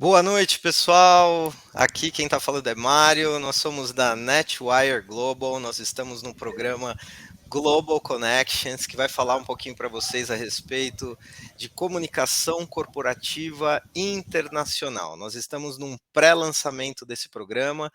Boa noite, pessoal. Aqui quem está falando é Mário. Nós somos da NetWire Global. Nós estamos no programa Global Connections, que vai falar um pouquinho para vocês a respeito de comunicação corporativa internacional. Nós estamos num pré-lançamento desse programa.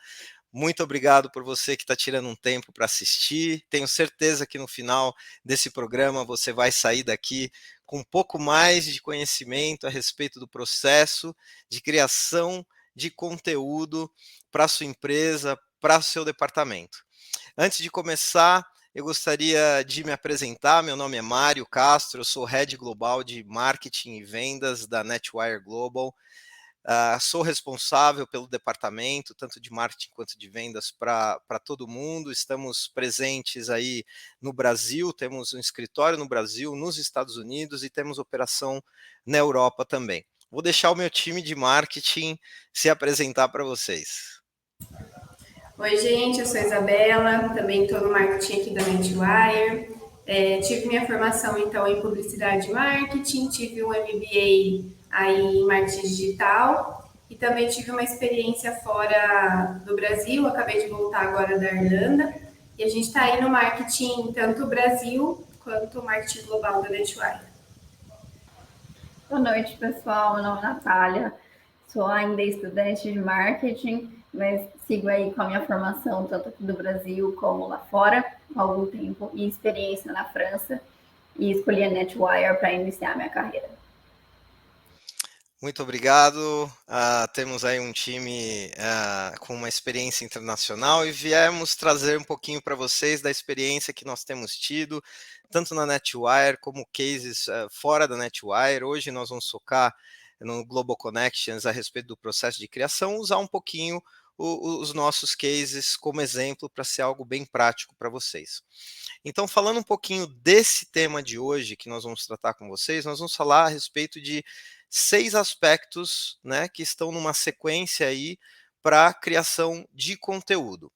Muito obrigado por você que está tirando um tempo para assistir. Tenho certeza que no final desse programa você vai sair daqui com um pouco mais de conhecimento a respeito do processo de criação de conteúdo para a sua empresa, para o seu departamento. Antes de começar, eu gostaria de me apresentar. Meu nome é Mário Castro, eu sou Head Global de Marketing e Vendas da NetWire Global. Sou responsável pelo departamento, tanto de marketing quanto de vendas para todo mundo. Estamos presentes aí no Brasil, temos um escritório no Brasil, nos Estados Unidos e temos operação na Europa também. Vou deixar o meu time de marketing se apresentar para vocês. Oi, gente, eu sou Isabela, também estou no marketing aqui da NetWire. Tive minha formação, então, em publicidade e marketing, tive um MBA aí em marketing digital e também tive uma experiência fora do Brasil, acabei de voltar agora da Irlanda, e a gente está aí no marketing, tanto Brasil quanto marketing global da NetWire. Boa noite, pessoal. Meu nome é Natália, sou ainda estudante de marketing, mas sigo aí com a minha formação, tanto aqui do Brasil como lá fora, há algum tempo, e experiência na França, e escolhi a NetWire para iniciar minha carreira. Muito obrigado. Temos aí um time com uma experiência internacional e viemos trazer um pouquinho para vocês da experiência que nós temos tido, tanto na NetWire como cases fora da NetWire. Hoje nós vamos focar no Global Connections a respeito do processo de criação, usar um pouquinho os nossos cases como exemplo para ser algo bem prático para vocês. Então, falando um pouquinho desse tema de hoje que nós vamos tratar com vocês, nós vamos falar a respeito de 6 aspectos, né, que estão numa sequência aí para a criação de conteúdo.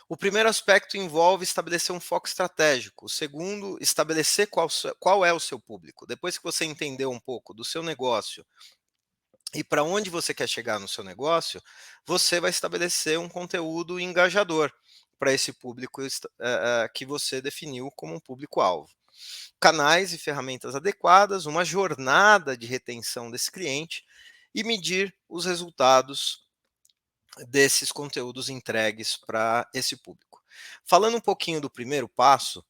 O primeiro aspecto envolve estabelecer um foco estratégico. O segundo, estabelecer qual é o seu público. Depois que você entendeu um pouco do seu negócio e para onde você quer chegar no seu negócio, você vai estabelecer um conteúdo engajador para esse público que você definiu como um público-alvo. Canais e ferramentas adequadas, uma jornada de retenção desse cliente e medir os resultados desses conteúdos entregues para esse público. Falando um pouquinho do primeiro passo,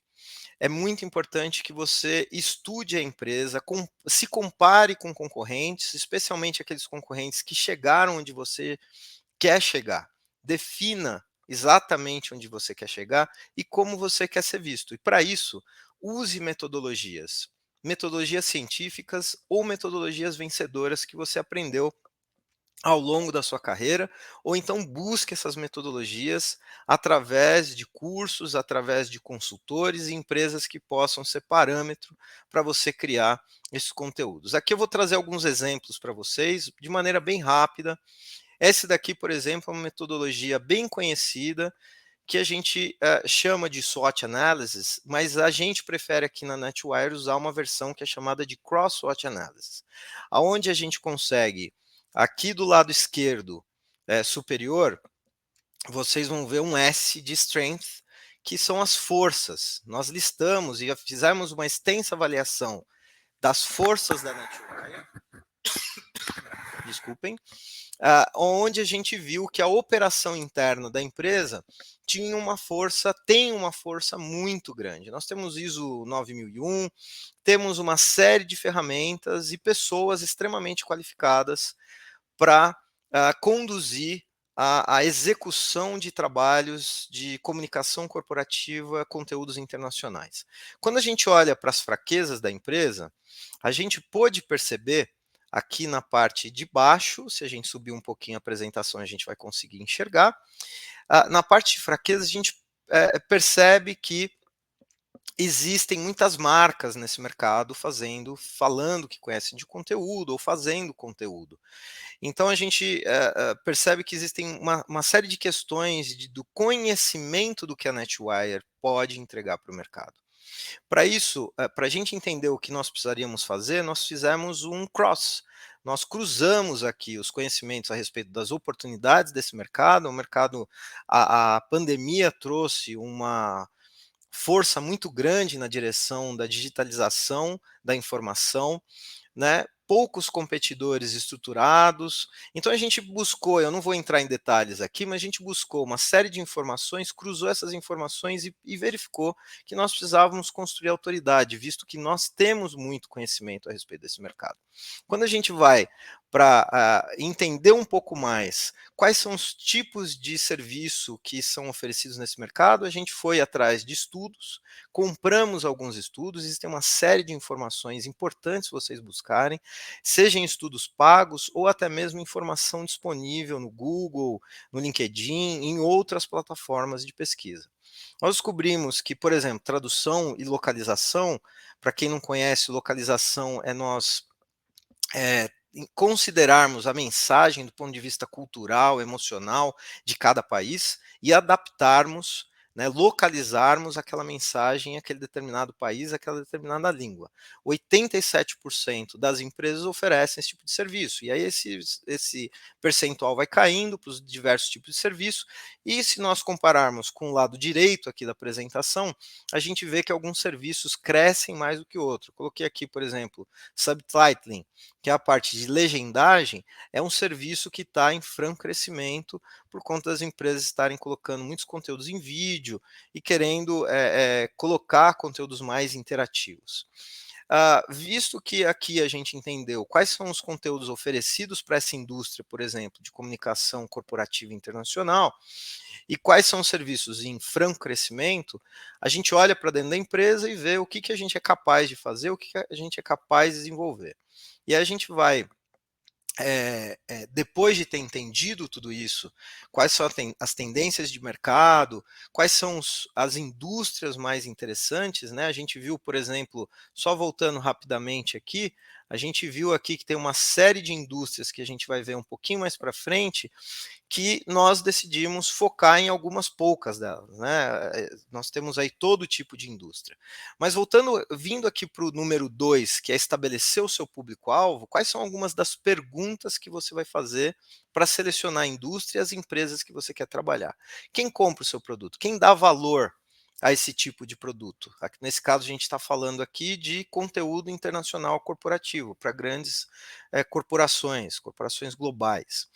é muito importante que você estude a empresa, se compare com concorrentes, especialmente aqueles concorrentes que chegaram onde você quer chegar. Defina exatamente onde você quer chegar e como você quer ser visto. E para isso, use metodologias científicas ou metodologias vencedoras que você aprendeu ao longo da sua carreira, ou então busque essas metodologias através de cursos, através de consultores e empresas que possam ser parâmetro para você criar esses conteúdos. Aqui eu vou trazer alguns exemplos para vocês de maneira bem rápida. Esse daqui, por exemplo, é uma metodologia bem conhecida que a gente chama de SWOT Analysis, mas a gente prefere aqui na NetWire usar uma versão que é chamada de Cross SWOT Analysis, aonde a gente consegue, aqui do lado esquerdo superior, vocês vão ver um S de Strength, que são as forças. Nós listamos e fizemos uma extensa avaliação das forças da NetWire, desculpem, onde a gente viu que a operação interna da empresa tem uma força muito grande. Nós temos ISO 9001, temos uma série de ferramentas e pessoas extremamente qualificadas para conduzir a execução de trabalhos de comunicação corporativa, conteúdos internacionais. Quando a gente olha para as fraquezas da empresa, a gente pôde perceber aqui na parte de baixo, se a gente subir um pouquinho a apresentação, a gente vai conseguir enxergar. Na parte de fraqueza, a gente percebe que existem muitas marcas nesse mercado falando que conhecem de conteúdo ou fazendo conteúdo. Então a gente percebe que existem uma série de questões do conhecimento do que a NetWire pode entregar para o mercado. Para isso, para a gente entender o que nós precisaríamos fazer, nós fizemos um cross. nós cruzamos aqui os conhecimentos a respeito das oportunidades desse mercado. O mercado, a pandemia trouxe uma força muito grande na direção da digitalização da informação, né? Poucos competidores estruturados. Então a gente buscou, eu não vou entrar em detalhes aqui, mas a gente buscou uma série de informações, cruzou essas informações e verificou que nós precisávamos construir autoridade, visto que nós temos muito conhecimento a respeito desse mercado. Quando a gente vai para entender um pouco mais quais são os tipos de serviço que são oferecidos nesse mercado, a gente foi atrás de estudos, compramos alguns estudos, existem uma série de informações importantes vocês buscarem, seja em estudos pagos ou até mesmo informação disponível no Google, no LinkedIn, em outras plataformas de pesquisa. Nós descobrimos que, por exemplo, tradução e localização, para quem não conhece, localização é nós considerarmos a mensagem do ponto de vista cultural, emocional de cada país e adaptarmos, né, localizarmos aquela mensagem em aquele determinado país, aquela determinada língua. 87% das empresas oferecem esse tipo de serviço, e aí esse percentual vai caindo para os diversos tipos de serviço, e se nós compararmos com o lado direito aqui da apresentação, a gente vê que alguns serviços crescem mais do que outros. Eu coloquei aqui, por exemplo, subtitling, que é a parte de legendagem, é um serviço que está em franco crescimento por conta das empresas estarem colocando muitos conteúdos em vídeo e querendo colocar conteúdos mais interativos. Visto que aqui a gente entendeu quais são os conteúdos oferecidos para essa indústria, por exemplo, de comunicação corporativa internacional, e quais são os serviços em franco crescimento, a gente olha para dentro da empresa e vê o que a gente é capaz de fazer, o que a gente é capaz de desenvolver. E aí a gente vai, depois de ter entendido tudo isso, quais são as tendências de mercado, quais são as indústrias mais interessantes, né? A gente viu, por exemplo, só voltando rapidamente aqui, a gente viu aqui que tem uma série de indústrias que a gente vai ver um pouquinho mais para frente, que nós decidimos focar em algumas poucas delas, né? Nós temos aí todo tipo de indústria. Mas vindo aqui para o número 2, que é estabelecer o seu público-alvo, quais são algumas das perguntas que você vai fazer para selecionar a indústria e as empresas que você quer trabalhar? Quem compra o seu produto? Quem dá valor a esse tipo de produto? Nesse caso, a gente está falando aqui de conteúdo internacional corporativo para grandes corporações globais.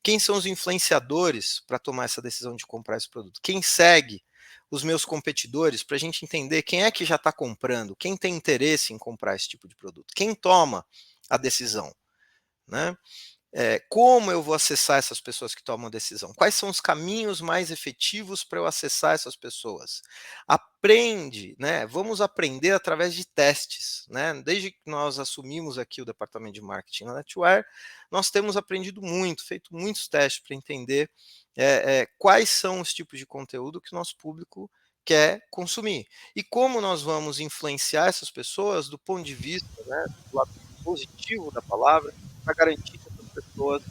Quem são os influenciadores para tomar essa decisão de comprar esse produto? Quem segue os meus competidores para a gente entender quem é que já está comprando, quem tem interesse em comprar esse tipo de produto, quem toma a decisão, né? Como eu vou acessar essas pessoas que tomam a decisão? Quais são os caminhos mais efetivos para eu acessar essas pessoas? Aprende, né? Vamos aprender através de testes, né? Desde que nós assumimos aqui o departamento de marketing na NetWire, nós temos aprendido muito, feito muitos testes para entender quais são os tipos de conteúdo que o nosso público quer consumir e como nós vamos influenciar essas pessoas do ponto de vista, né, do lado positivo da palavra, para garantir que as pessoas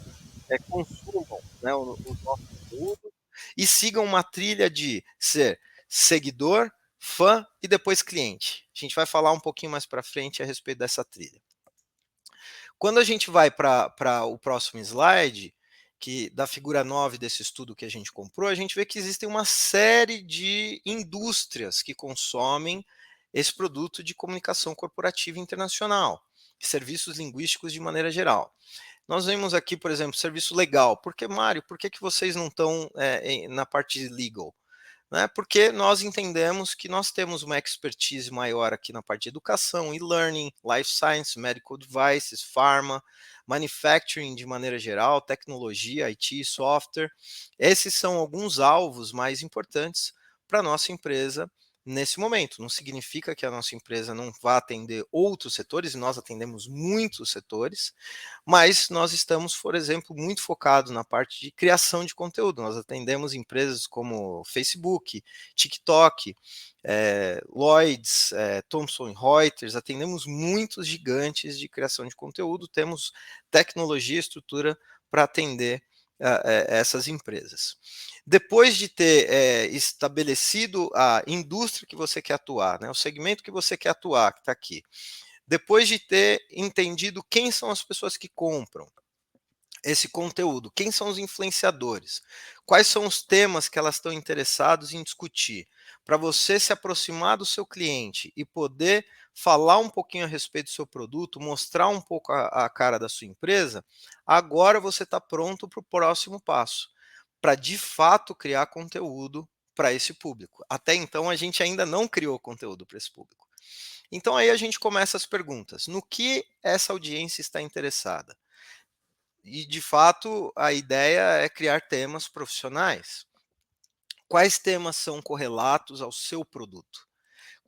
consumam, né, o nosso conteúdo e sigam uma trilha de ser seguidor, fã e depois cliente. A gente vai falar um pouquinho mais para frente a respeito dessa trilha. Quando a gente vai para o próximo slide, que da figura 9 desse estudo que a gente comprou, a gente vê que existem uma série de indústrias que consomem esse produto de comunicação corporativa internacional, serviços linguísticos de maneira geral. Nós vemos aqui, por exemplo, serviço legal. Por que, Mário, por que vocês não estão na parte de legal? Né? Porque nós entendemos que nós temos uma expertise maior aqui na parte de educação, e-learning, life science, medical devices, pharma, manufacturing de maneira geral, tecnologia, IT, software. Esses são alguns alvos mais importantes para a nossa empresa nesse momento. Não significa que a nossa empresa não vá atender outros setores, e nós atendemos muitos setores, mas nós estamos, por exemplo, muito focados na parte de criação de conteúdo. Nós atendemos empresas como Facebook, TikTok, Lloyds, Thomson Reuters, atendemos muitos gigantes de criação de conteúdo, temos tecnologia e estrutura para atender essas empresas. Depois de ter estabelecido a indústria que você quer atuar, né, o segmento que você quer atuar, que está aqui, Depois de ter entendido quem são as pessoas que compram esse conteúdo, quem são os influenciadores, quais são os temas que elas estão interessadas em discutir, para você se aproximar do seu cliente e poder falar um pouquinho a respeito do seu produto, mostrar um pouco a cara da sua empresa, agora você está pronto para o próximo passo, para de fato criar conteúdo para esse público. Até então a gente ainda não criou conteúdo para esse público. Então aí a gente começa as perguntas. No que essa audiência está interessada? E, de fato, a ideia é criar temas profissionais. Quais temas são correlatos ao seu produto?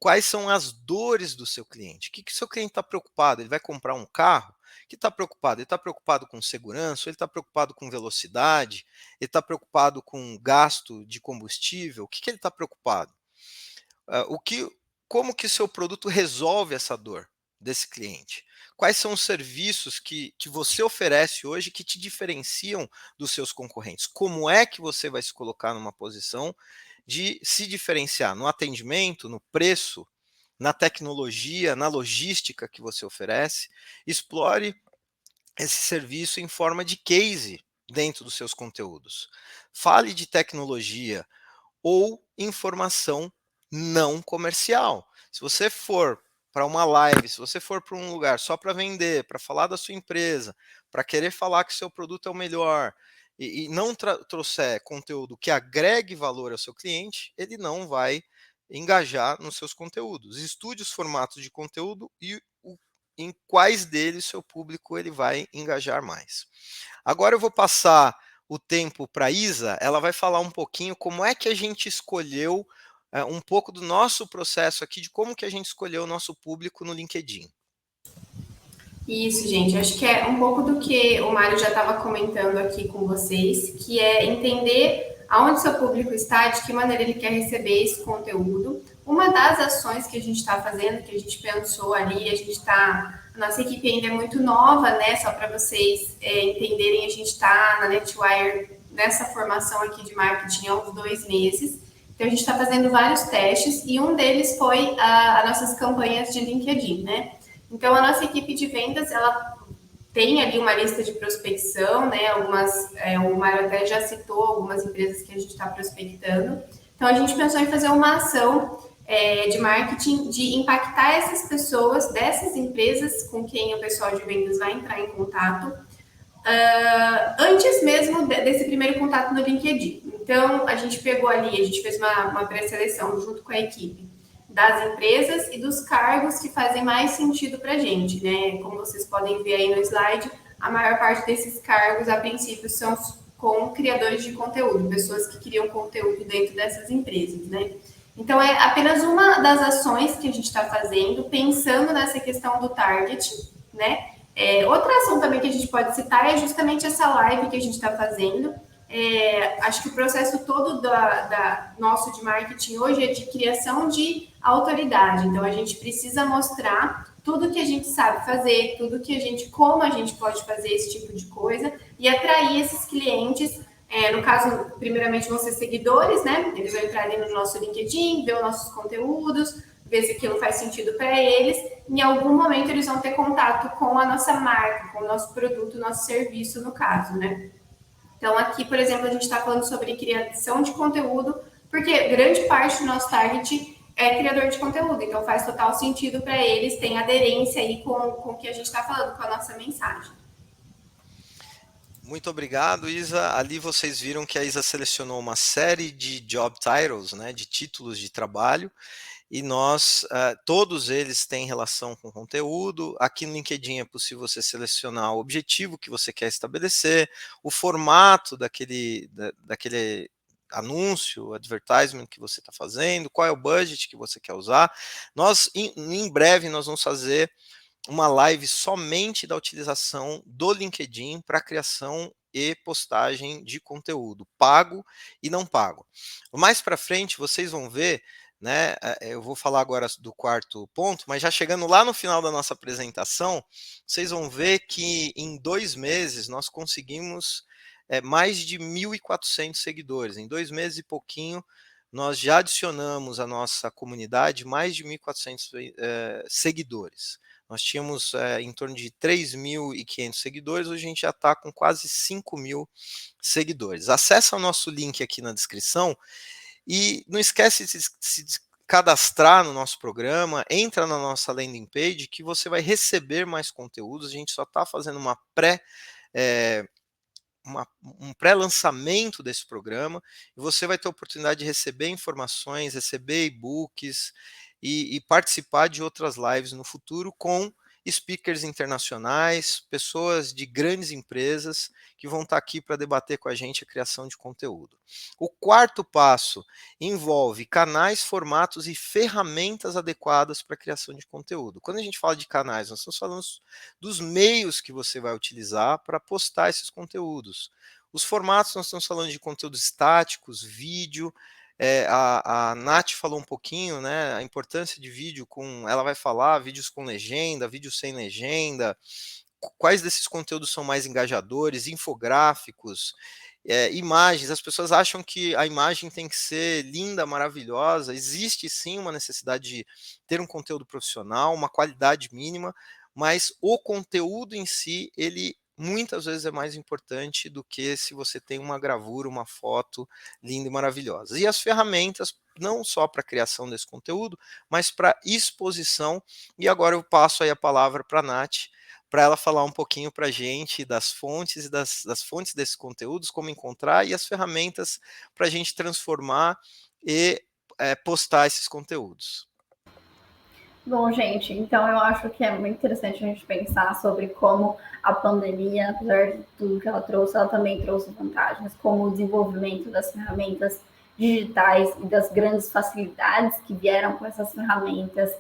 Quais são as dores do seu cliente? O que o seu cliente está preocupado? Ele vai comprar um carro? O que está preocupado? Ele está preocupado com segurança? Ele está preocupado com velocidade? Ele está preocupado com gasto de combustível? O que ele está preocupado? Como que o seu produto resolve essa dor desse cliente? Quais são os serviços que você oferece hoje que te diferenciam dos seus concorrentes? Como é que você vai se colocar numa posição de se diferenciar no atendimento, no preço, na tecnologia, na logística que você oferece? Explore esse serviço em forma de case dentro dos seus conteúdos. Fale de tecnologia ou informação não comercial. Se você for para uma live, se você for para um lugar só para vender, para falar da sua empresa, para querer falar que seu produto é o melhor e não trouxer conteúdo que agregue valor ao seu cliente, ele não vai engajar nos seus conteúdos. Estude os formatos de conteúdo e em quais deles seu público ele vai engajar mais. Agora eu vou passar o tempo para a Isa, ela vai falar um pouquinho como é que a gente escolheu, um pouco do nosso processo aqui, de como que a gente escolheu o nosso público no LinkedIn. Isso, gente. Acho que é um pouco do que o Mário já estava comentando aqui com vocês, que é entender aonde seu público está, de que maneira ele quer receber esse conteúdo. Uma das ações que a gente está fazendo, que a gente pensou ali, a nossa equipe ainda é muito nova, né? Só para vocês entenderem, a gente está na NetWire nessa formação aqui de marketing há uns 2 meses. Então a gente está fazendo vários testes e um deles foi as nossas campanhas de LinkedIn, né? Então, a nossa equipe de vendas, ela tem ali uma lista de prospecção, né? O Mário até já citou algumas empresas que a gente está prospectando. Então, a gente pensou em fazer uma ação de marketing, de impactar essas pessoas, dessas empresas com quem o pessoal de vendas vai entrar em contato, antes mesmo desse primeiro contato no LinkedIn. Então, a gente pegou ali, a gente fez uma pré-seleção junto com a equipe das empresas e dos cargos que fazem mais sentido para a gente, né? Como vocês podem ver aí no slide, a maior parte desses cargos, a princípio, são com criadores de conteúdo, pessoas que criam conteúdo dentro dessas empresas, né? Então, é apenas uma das ações que a gente está fazendo, pensando nessa questão do target, né? Outra ação também que a gente pode citar é justamente essa live que a gente está fazendo. Acho que o processo todo da nosso de marketing hoje é de criação de autoridade. Então, a gente precisa mostrar tudo que a gente sabe fazer, como a gente pode fazer esse tipo de coisa e atrair esses clientes. No caso, primeiramente, vão ser seguidores, né? Eles vão entrar ali no nosso LinkedIn, ver os nossos conteúdos, ver se aquilo faz sentido para eles. Em algum momento, eles vão ter contato com a nossa marca, com o nosso produto, o nosso serviço, no caso, né? Então, aqui, por exemplo, a gente está falando sobre criação de conteúdo, porque grande parte do nosso target é criador de conteúdo, então faz total sentido para eles, tem aderência aí com o que a gente está falando, com a nossa mensagem. Muito obrigado, Isa. Ali vocês viram que a Isa selecionou uma série de job titles, né, de títulos de trabalho, e todos eles têm relação com conteúdo. Aqui no LinkedIn é possível você selecionar o objetivo que você quer estabelecer, o formato daquele anúncio, advertisement que você está fazendo, qual é o budget que você quer usar. Em breve, nós vamos fazer uma live somente da utilização do LinkedIn para criação e postagem de conteúdo, pago e não pago. Mais para frente, vocês vão ver, né? Eu vou falar agora do quarto ponto, mas já chegando lá no final da nossa apresentação, vocês vão ver que em 2 meses nós conseguimos mais de 1.400 seguidores. Em 2 meses e pouquinho, nós já adicionamos à nossa comunidade mais de 1.400 seguidores. Nós tínhamos em torno de 3.500 seguidores, hoje a gente já está com quase 5.000 seguidores. Acesse o nosso link aqui na descrição e não esquece de se cadastrar no nosso programa, entra na nossa landing page que você vai receber mais conteúdos. A gente só está fazendo um pré-lançamento desse programa e você vai ter a oportunidade de receber informações, receber e-books e participar de outras lives no futuro com speakers internacionais, pessoas de grandes empresas que vão estar aqui para debater com a gente a criação de conteúdo. O quarto passo envolve canais, formatos e ferramentas adequadas para a criação de conteúdo. Quando a gente fala de canais, nós estamos falando dos meios que você vai utilizar para postar esses conteúdos. Os formatos, nós estamos falando de conteúdos estáticos, vídeo. A Nath falou um pouquinho, né, a importância de vídeo ela vai falar vídeos com legenda, vídeos sem legenda, quais desses conteúdos são mais engajadores, infográficos, imagens. As pessoas acham que a imagem tem que ser linda, maravilhosa. Existe sim uma necessidade de ter um conteúdo profissional, uma qualidade mínima, mas o conteúdo em si, ele muitas vezes é mais importante do que se você tem uma gravura, uma foto linda e maravilhosa. E as ferramentas, não só para a criação desse conteúdo, mas para exposição. E agora eu passo aí a palavra para a Nath, para ela falar um pouquinho para a gente das fontes e das fontes desses conteúdos, como encontrar e as ferramentas para a gente transformar e postar esses conteúdos. Bom, gente, então eu acho que é muito interessante a gente pensar sobre como a pandemia, apesar de tudo que ela também trouxe vantagens, como o desenvolvimento das ferramentas digitais e das grandes facilidades que vieram com essas ferramentas,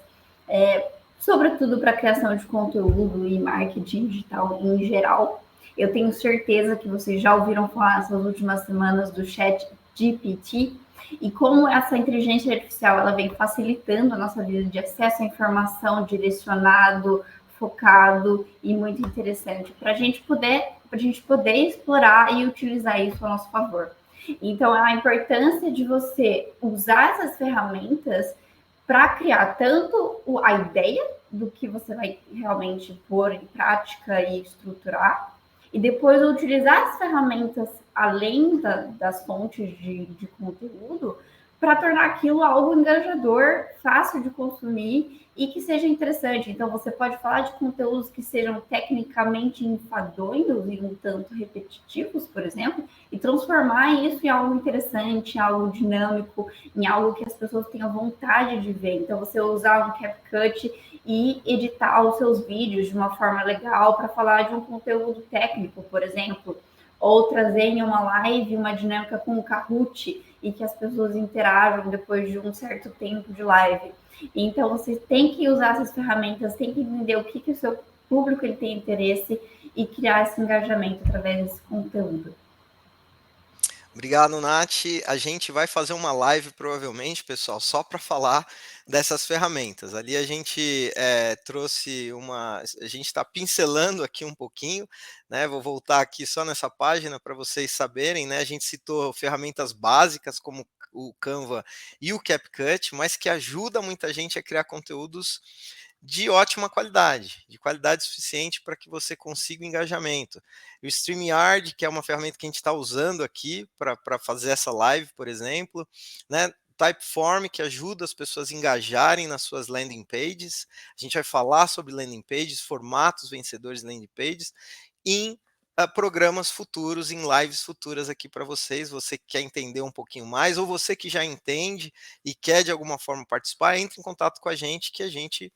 sobretudo para a criação de conteúdo e marketing digital em geral. Eu tenho certeza que vocês já ouviram falar nessas últimas semanas do ChatGPT, e como essa inteligência artificial ela vem facilitando a nossa vida de acesso à informação direcionado, focado e muito interessante para a gente poder explorar e utilizar isso a nosso favor. Então, a importância de você usar essas ferramentas para criar tanto a ideia do que você vai realmente pôr em prática e estruturar, e depois utilizar as ferramentas além das fontes de conteúdo para tornar aquilo algo engajador, fácil de consumir e que seja interessante. Então, você pode falar de conteúdos que sejam tecnicamente enfadonhos e um tanto repetitivos, por exemplo, e transformar isso em algo interessante, em algo dinâmico, em algo que as pessoas tenham vontade de ver. Então, você usar um CapCut e editar os seus vídeos de uma forma legal para falar de um conteúdo técnico, por exemplo, ou trazer em uma live uma dinâmica com o Kahoot e que as pessoas interajam depois de um certo tempo de live. Então, você tem que usar essas ferramentas, tem que entender o que o seu público ele tem interesse e criar esse engajamento através desse conteúdo. Obrigado, Nath. A gente vai fazer uma live, provavelmente, pessoal, só para falar dessas ferramentas. Ali a gente trouxe a gente está pincelando aqui um pouquinho, né? Vou voltar aqui só nessa página para vocês saberem, né? A gente citou ferramentas básicas como o Canva e o CapCut, mas que ajuda muita gente a criar conteúdos de ótima qualidade, de qualidade suficiente para que você consiga o engajamento. O StreamYard, que é uma ferramenta que a gente está usando aqui para fazer essa live, por exemplo, né? Typeform, que ajuda as pessoas a engajarem nas suas landing pages. A gente vai falar sobre landing pages, formatos vencedores de landing pages, em programas futuros, em lives futuras aqui para vocês. Você que quer entender um pouquinho mais, ou você que já entende e quer de alguma forma participar, entre em contato com a gente, que a gente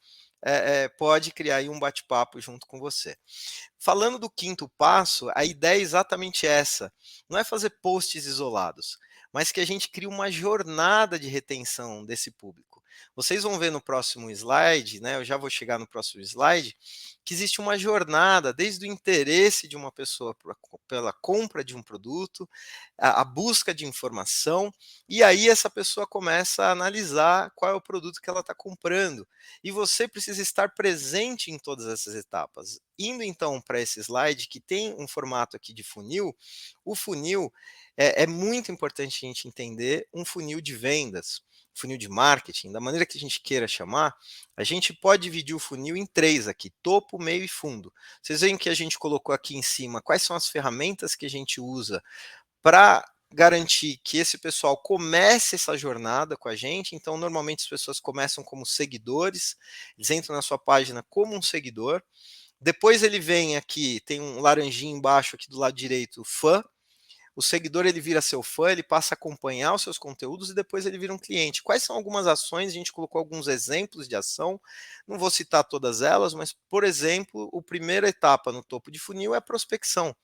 pode criar aí um bate-papo junto com você. Falando do quinto passo, a ideia é exatamente essa. Não é fazer posts isolados, mas que a gente crie uma jornada de retenção desse público. Vocês vão ver no próximo slide, né? Eu já vou chegar no próximo slide, que existe uma jornada, desde o interesse de uma pessoa pela compra de um produto, a busca de informação, e aí essa pessoa começa a analisar qual é o produto que ela está comprando. E você precisa estar presente em todas essas etapas. Indo então para esse slide, que tem um formato aqui de funil, o funil é muito importante a gente entender um funil de vendas, funil de marketing, da maneira que a gente queira chamar, a gente pode dividir o funil em 3 aqui, topo, meio e fundo. Vocês veem que a gente colocou aqui em cima quais são as ferramentas que a gente usa para garantir que esse pessoal comece essa jornada com a gente. Então, normalmente as pessoas começam como seguidores, eles entram na sua página como um seguidor. Depois ele vem aqui, tem um laranjinho embaixo aqui do lado direito, fã. O seguidor ele vira seu fã, ele passa a acompanhar os seus conteúdos e depois ele vira um cliente. Quais são algumas ações? A gente colocou alguns exemplos de ação, não vou citar todas elas, mas, por exemplo, a primeira etapa no topo de funil é a prospecção.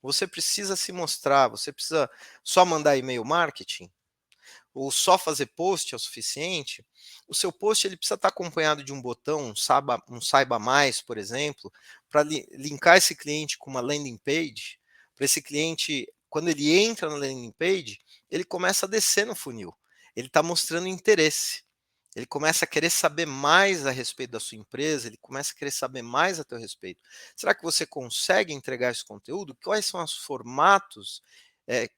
Você precisa se mostrar, você precisa só mandar e-mail marketing, ou só fazer post é o suficiente. O seu post ele precisa estar acompanhado de um botão, um saiba mais, por exemplo, para linkar esse cliente com uma landing page, para esse cliente, quando ele entra na landing page, ele começa a descer no funil, ele está mostrando interesse. Ele começa a querer saber mais a respeito da sua empresa, ele começa a querer saber mais a teu respeito. Será que você consegue entregar esse conteúdo? Quais são os formatos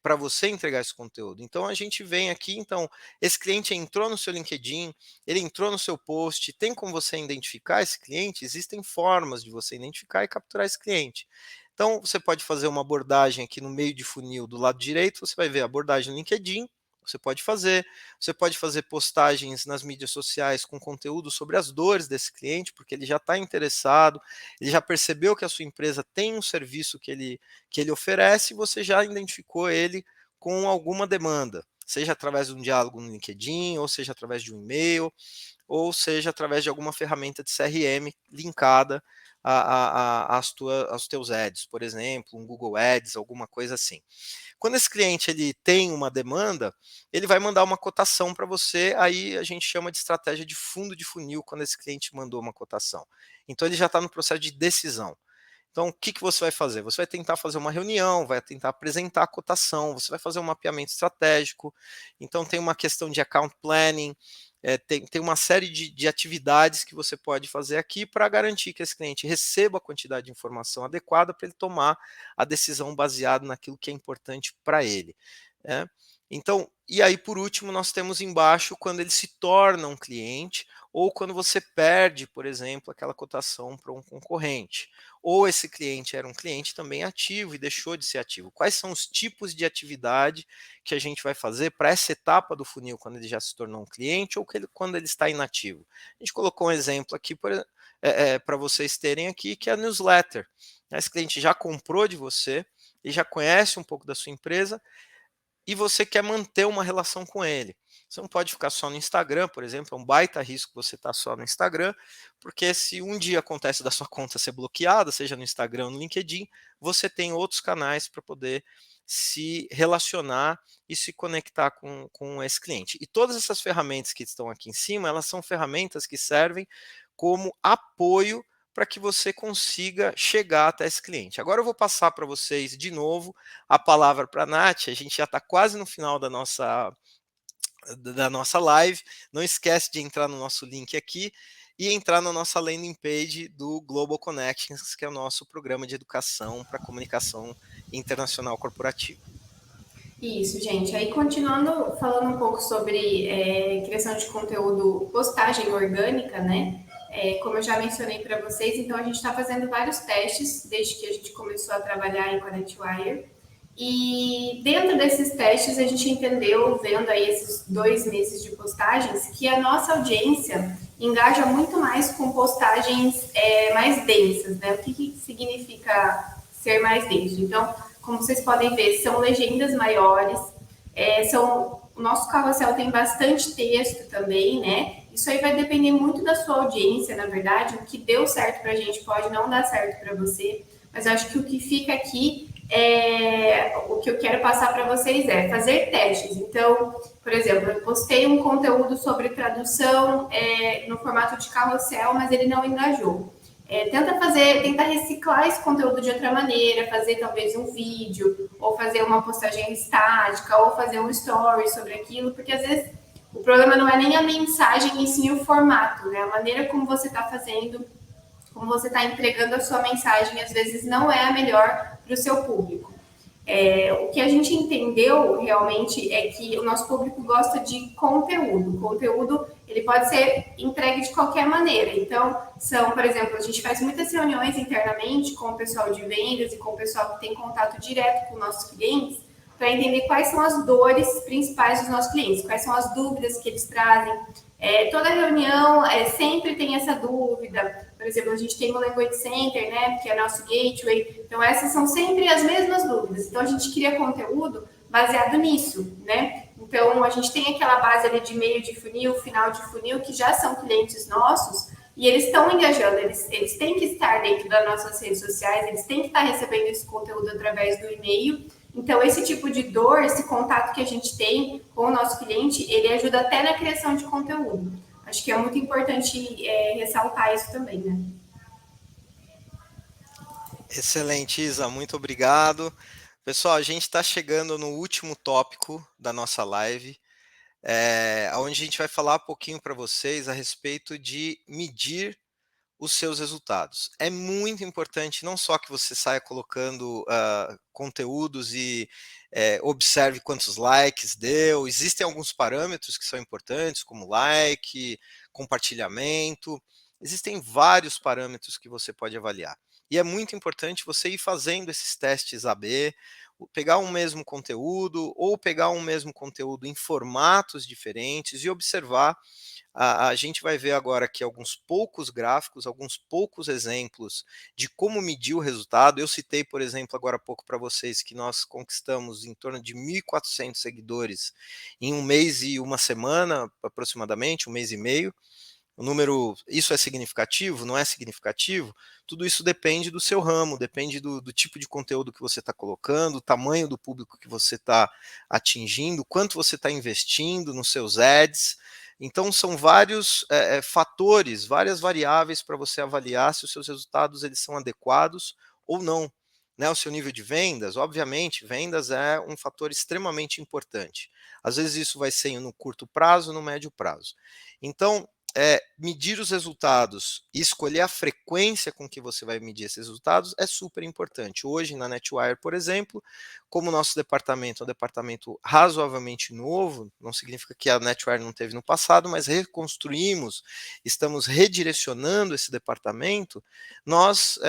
para você entregar esse conteúdo? Então a gente vem aqui, então, esse cliente entrou no seu LinkedIn, ele entrou no seu post, tem como você identificar esse cliente? Existem formas de você identificar e capturar esse cliente. Então você pode fazer uma abordagem aqui no meio de funil do lado direito, você vai ver a abordagem no LinkedIn, você pode fazer postagens nas mídias sociais com conteúdo sobre as dores desse cliente, porque ele já está interessado, ele já percebeu que a sua empresa tem um serviço que ele oferece e você já identificou ele com alguma demanda, seja através de um diálogo no LinkedIn, ou seja através de um e-mail, ou seja através de alguma ferramenta de CRM linkada aos teus ads, por exemplo, um Google Ads, alguma coisa assim. Quando esse cliente ele tem uma demanda, ele vai mandar uma cotação para você, aí a gente chama de estratégia de fundo de funil quando esse cliente mandou uma cotação. Então ele já está no processo de decisão. Então, o que você vai fazer? Você vai tentar fazer uma reunião, vai tentar apresentar a cotação, você vai fazer um mapeamento estratégico. Então, tem uma questão de account planning, tem uma série de atividades que você pode fazer aqui para garantir que esse cliente receba a quantidade de informação adequada para ele tomar a decisão baseada naquilo que é importante para ele. Então, e aí por último nós temos embaixo quando ele se torna um cliente ou quando você perde, por exemplo, aquela cotação para um concorrente. Ou esse cliente era um cliente também ativo e deixou de ser ativo. Quais são os tipos de atividade que a gente vai fazer para essa etapa do funil, quando ele já se tornou um cliente ou quando ele está inativo? A gente colocou um exemplo aqui para vocês terem aqui, que é a newsletter. Esse cliente já comprou de você e já conhece um pouco da sua empresa, e você quer manter uma relação com ele. Você não pode ficar só no Instagram, por exemplo, é um baita risco você estar só no Instagram, porque se um dia acontece da sua conta ser bloqueada, seja no Instagram ou no LinkedIn, você tem outros canais para poder se relacionar e se conectar com esse cliente. E todas essas ferramentas que estão aqui em cima, elas são ferramentas que servem como apoio para que você consiga chegar até esse cliente. Agora eu vou passar para vocês de novo a palavra para a Nath, a gente já está quase no final da nossa live, não esquece de entrar no nosso link aqui e entrar na nossa landing page do Global Connections, que é o nosso programa de educação para comunicação internacional corporativa. Isso, gente. Aí, continuando falando um pouco sobre criação de conteúdo, postagem orgânica, né? Como eu já mencionei para vocês, então a gente está fazendo vários testes desde que a gente começou a trabalhar em NetWire. E dentro desses testes a gente entendeu, vendo aí esses 2 meses de postagens, que a nossa audiência engaja muito mais com postagens mais densas, né? O que significa ser mais denso? Então, como vocês podem ver, são legendas maiores, o nosso carrossel tem bastante texto também, né? Isso aí vai depender muito da sua audiência, na verdade. O que deu certo para a gente pode não dar certo para você, mas eu acho que o que fica aqui o que eu quero passar para vocês é fazer testes. Então, por exemplo, eu postei um conteúdo sobre tradução no formato de carrossel, mas ele não engajou. tenta reciclar esse conteúdo de outra maneira, fazer talvez um vídeo, ou fazer uma postagem estática, ou fazer um story sobre aquilo, porque às vezes o problema não é nem a mensagem, e sim o formato, né? A maneira como você está fazendo, como você está entregando a sua mensagem, às vezes não é a melhor para o seu público. O que a gente entendeu realmente é que o nosso público gosta de conteúdo. O conteúdo ele pode ser entregue de qualquer maneira. Então, por exemplo, a gente faz muitas reuniões internamente com o pessoal de vendas e com o pessoal que tem contato direto com nossos clientes para entender quais são as dores principais dos nossos clientes, quais são as dúvidas que eles trazem. Toda reunião sempre tem essa dúvida. Por exemplo, a gente tem o Language Center, né, que é nosso gateway. Então, essas são sempre as mesmas dúvidas. Então, a gente cria conteúdo baseado nisso, né? Então, a gente tem aquela base ali de meio de funil, final de funil, que já são clientes nossos e eles estão engajando. Eles têm que estar dentro das nossas redes sociais, eles têm que estar recebendo esse conteúdo através do e-mail. Então, esse tipo de dor, esse contato que a gente tem com o nosso cliente, ele ajuda até na criação de conteúdo. Acho que é muito importante ressaltar isso também, né? Excelente, Isa, muito obrigado. Pessoal, a gente está chegando no último tópico da nossa live, onde a gente vai falar um pouquinho para vocês a respeito de medir os seus resultados. É muito importante não só que você saia colocando conteúdos e observe quantos likes deu. Existem alguns parâmetros que são importantes, como like, compartilhamento. Existem vários parâmetros que você pode avaliar. E é muito importante você ir fazendo esses testes AB, pegar um mesmo conteúdo ou pegar um mesmo conteúdo em formatos diferentes e observar. A gente vai ver agora aqui alguns poucos gráficos, alguns poucos exemplos de como medir o resultado. Eu citei, por exemplo, agora há pouco para vocês que nós conquistamos em torno de 1.400 seguidores em um mês e uma semana, aproximadamente, um mês e meio. O número, isso é significativo? Não é significativo? Tudo isso depende do seu ramo, depende do tipo de conteúdo que você está colocando, o tamanho do público que você está atingindo, quanto você está investindo nos seus ads. Então, são vários fatores, várias variáveis para você avaliar se os seus resultados eles são adequados ou não. Né, o seu nível de vendas, obviamente, vendas é um fator extremamente importante. Às vezes isso vai ser no curto prazo, no médio prazo. Então, medir os resultados e escolher a frequência com que você vai medir esses resultados é super importante. Hoje, na NetWire, por exemplo, como o nosso departamento é um departamento razoavelmente novo, não significa que a NetWire não teve no passado, mas reconstruímos, estamos redirecionando esse departamento, nós,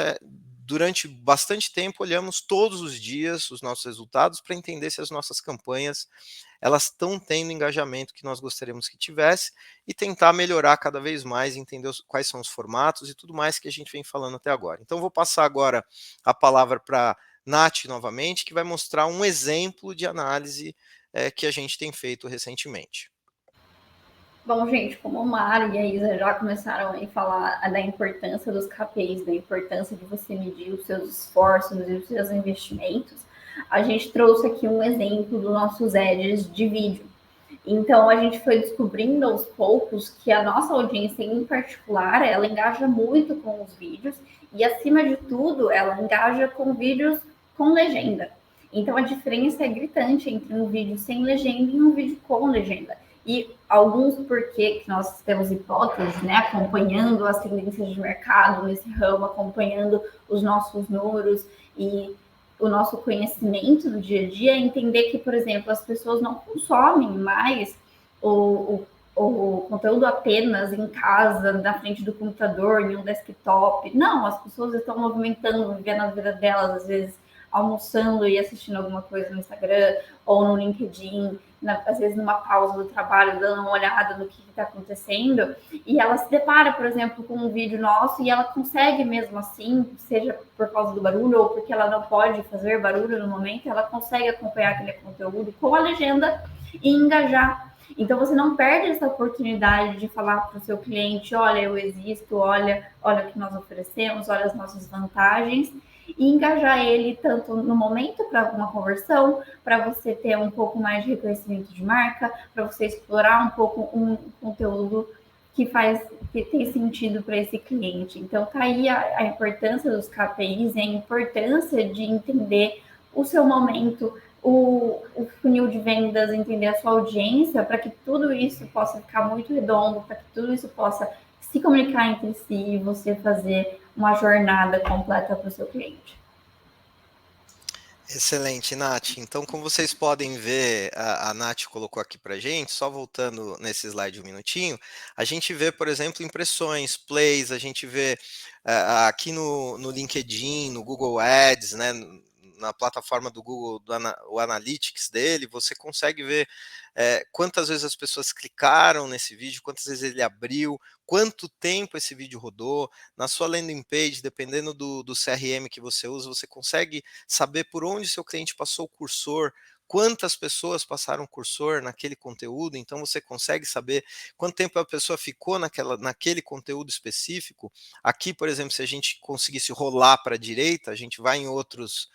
durante bastante tempo, olhamos todos os dias os nossos resultados para entender se as nossas campanhas elas estão tendo engajamento que nós gostaríamos que tivesse e tentar melhorar cada vez mais, entender quais são os formatos e tudo mais que a gente vem falando até agora. Então, vou passar agora a palavra para Nath novamente, que vai mostrar um exemplo de análise que a gente tem feito recentemente. Bom, gente, como o Mário e a Isa já começaram a falar da importância dos KPIs, da importância de você medir os seus esforços e os seus investimentos, a gente trouxe aqui um exemplo dos nossos ads de vídeo. Então, a gente foi descobrindo aos poucos que a nossa audiência, em particular, ela engaja muito com os vídeos e, acima de tudo, ela engaja com vídeos com legenda. Então, a diferença é gritante entre um vídeo sem legenda e um vídeo com legenda. E alguns porquê que nós temos hipóteses, né, acompanhando as tendências de mercado nesse ramo, acompanhando os nossos números e o nosso conhecimento do dia a dia, entender que, por exemplo, as pessoas não consomem mais o conteúdo apenas em casa, na frente do computador, em um desktop. Não, as pessoas estão movimentando, vivendo a vida delas, às vezes almoçando e assistindo alguma coisa no Instagram ou no LinkedIn, às vezes numa pausa do trabalho, dando uma olhada no que está acontecendo, e ela se depara, por exemplo, com um vídeo nosso e ela consegue mesmo assim, seja por causa do barulho ou porque ela não pode fazer barulho no momento, ela consegue acompanhar aquele conteúdo com a legenda e engajar. Então, você não perde essa oportunidade de falar para o seu cliente, olha, eu existo, olha o que nós oferecemos, olha as nossas vantagens, e engajar ele tanto no momento para uma conversão, para você ter um pouco mais de reconhecimento de marca, para você explorar um pouco um conteúdo que tem sentido para esse cliente. Então, tá aí a importância dos KPIs e a importância de entender o seu momento, o funil de vendas, entender a sua audiência, para que tudo isso possa ficar muito redondo, para que tudo isso possa se comunicar entre si e você fazer uma jornada completa para o seu cliente. Excelente, Nath. Então, como vocês podem ver, a Nath colocou aqui para gente, só voltando nesse slide um minutinho, a gente vê, por exemplo, impressões, plays, a gente vê aqui no LinkedIn, no Google Ads, né, na plataforma do Google, o Analytics dele, você consegue ver quantas vezes as pessoas clicaram nesse vídeo, quantas vezes ele abriu, quanto tempo esse vídeo rodou. Na sua landing page, dependendo do CRM que você usa, você consegue saber por onde seu cliente passou o cursor, quantas pessoas passaram o cursor naquele conteúdo, então você consegue saber quanto tempo a pessoa ficou naquele conteúdo específico. Aqui, por exemplo, se a gente conseguisse rolar para a direita, a gente vai em outras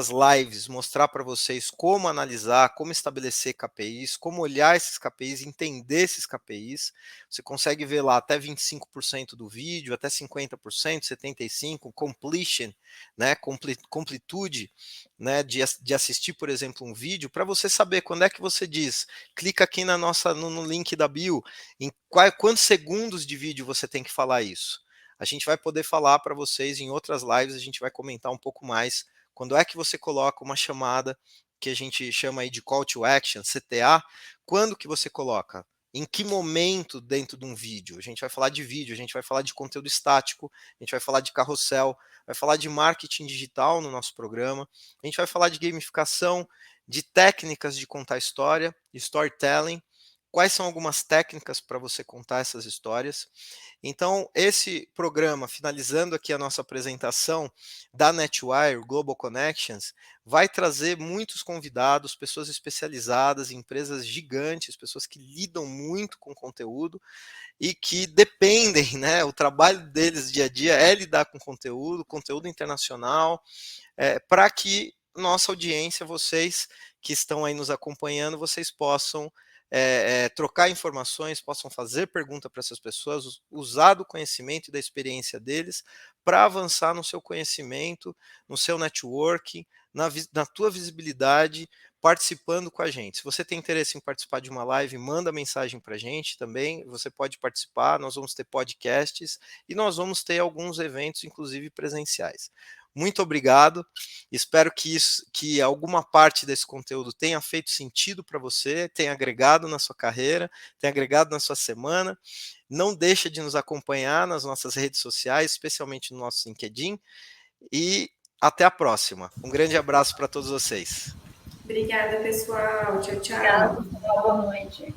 lives, mostrar para vocês como analisar, como estabelecer KPIs, como olhar esses KPIs, entender esses KPIs. Você consegue ver lá até 25% do vídeo, até 50%, 75%, completion, né, completude, né, de assistir, por exemplo, um vídeo, para você saber quando é que você diz, clica aqui no link da bio, em quantos segundos de vídeo você tem que falar isso. A gente vai poder falar para vocês em outras lives, a gente vai comentar um pouco mais quando é que você coloca uma chamada que a gente chama aí de call to action, CTA, quando que você coloca? Em que momento dentro de um vídeo? A gente vai falar de vídeo, a gente vai falar de conteúdo estático, a gente vai falar de carrossel, vai falar de marketing digital no nosso programa, a gente vai falar de gamificação, de técnicas de contar história, de storytelling, quais são algumas técnicas para você contar essas histórias. Então, esse programa, finalizando aqui a nossa apresentação da NetWire Global Connections, vai trazer muitos convidados, pessoas especializadas, empresas gigantes, pessoas que lidam muito com conteúdo e que dependem, né? O trabalho deles dia a dia é lidar com conteúdo internacional, para que nossa audiência, vocês que estão aí nos acompanhando, vocês possam trocar informações, possam fazer pergunta para essas pessoas, usar do conhecimento e da experiência deles para avançar no seu conhecimento, no seu networking, na tua visibilidade, participando com a gente. Se você tem interesse em participar de uma live, manda mensagem para a gente também, você pode participar, nós vamos ter podcasts e nós vamos ter alguns eventos, inclusive presenciais. Muito obrigado, espero que alguma parte desse conteúdo tenha feito sentido para você, tenha agregado na sua carreira, tenha agregado na sua semana. Não deixa de nos acompanhar nas nossas redes sociais, especialmente no nosso LinkedIn, e até a próxima. Um grande abraço para todos vocês. Obrigada, pessoal. Tchau, tchau. Obrigada, pessoal. Boa noite.